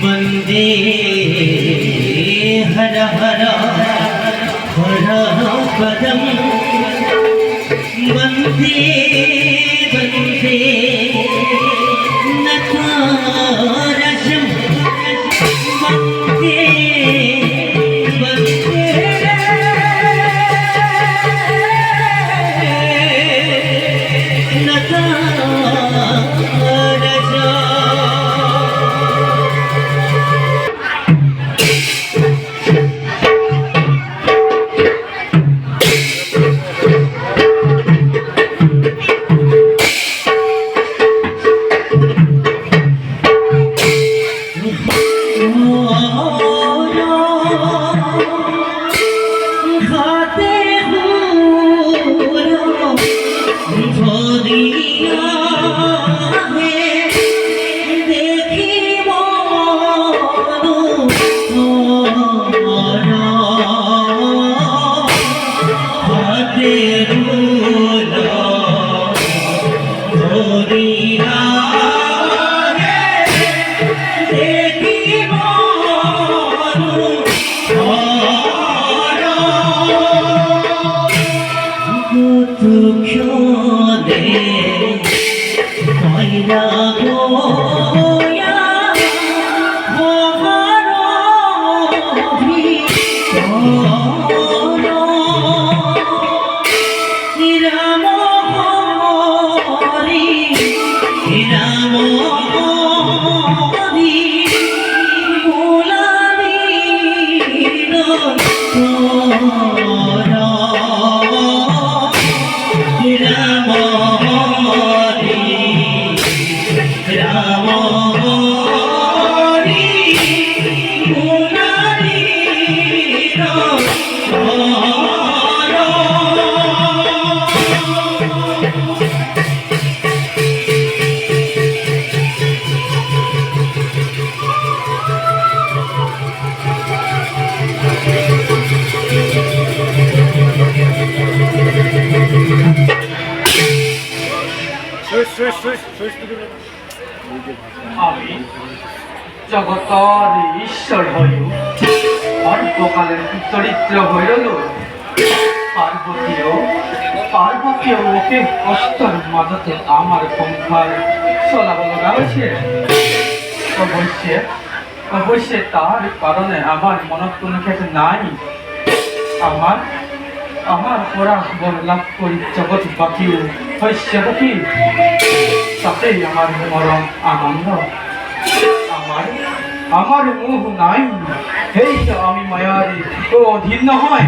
वंदे हर हर हर पदम वंदे वंदे नकारजम वंदे वंदे আমি জগতর ঈশ্বর হইও অল্পকালের চরিত্র হইল পার্বতীয় ওকে কষ্টর মাঝতে আমার সংসার চলাবল রয়েছে অবশ্যই তার কারণে আমার মনত কোনো ক্ষেত্রে নাই আমার পড়া বল লাভ করি জগৎ বাকিও হইছে কি তাতেই আমার মরম আনন্দ আমার মোহ নাই এই তো আমি মায়ারি তো অধীন হয়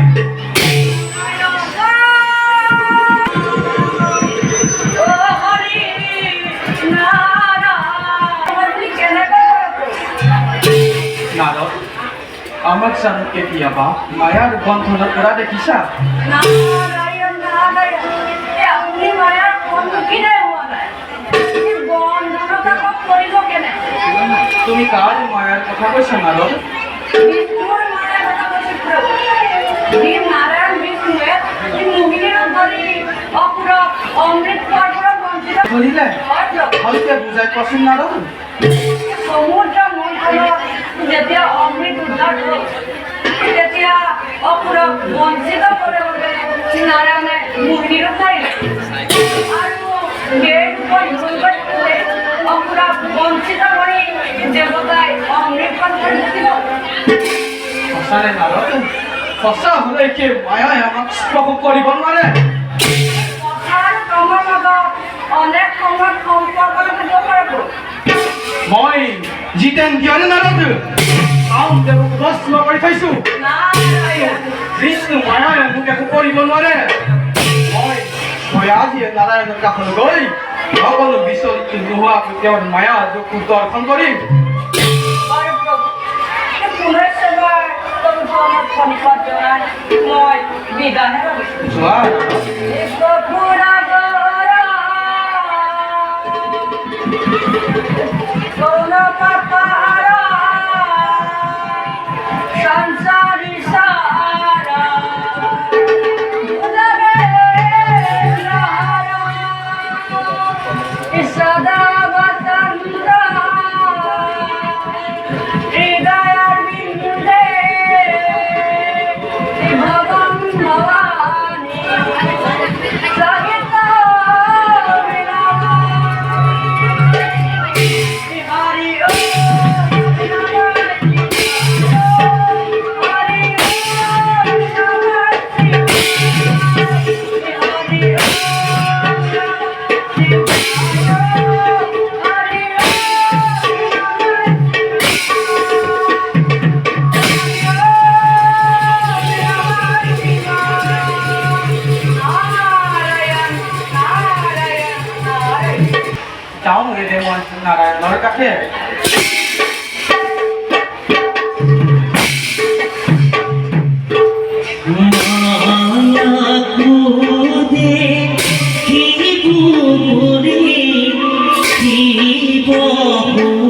নারদ আমার স্বামীকে দিয়া বা মায়ার বন্ধন করা দেখিসা তুমি কার মায়ার কথা কইছো নারদ বুঝিলে হইতে বুঝাই কছেন নারদ সমুদ্র মন্থন যেতিয়া অমৃত উদ্ধার হল তেতিয়া অপুর বঞ্চিত করে নারায়ণে মুক্তির উঠাইলে আৰু সেই উপর ভুলবলে অপুর বঞ্চিত করে দেবতাই অমৃত পান দিছিল সঁচাৰে নাৰদ সঁচা হলে কি মায়াই আমাক স্পৰ্শ কৰিব নোৱাৰে আৰু তোমাৰ লগত অনেক সময়ত সম্পৰ্ক থাকিব পাৰিব মই জিতেন দিয়নে নাৰদ আউন দেৱক ভস্ম কৰি থৈছো বিষ্ণু মায়াই মোক একো কৰিব নোৱাৰে মই আজি নাৰায়ণৰ কাষলৈ গৈ সকলো বিচলিত নোহোৱাকৈ তেওঁৰ মায়া দুখো দৰ্শন কৰিম মই বিদানে যোৱা Sono papara, sansari sara, udare lahara, isada vatanda, hridayar binde, bhavam bhavani, sagita Hari Om cháu người đều là nói các thế মায়াকুদে কি পুরে কি বহু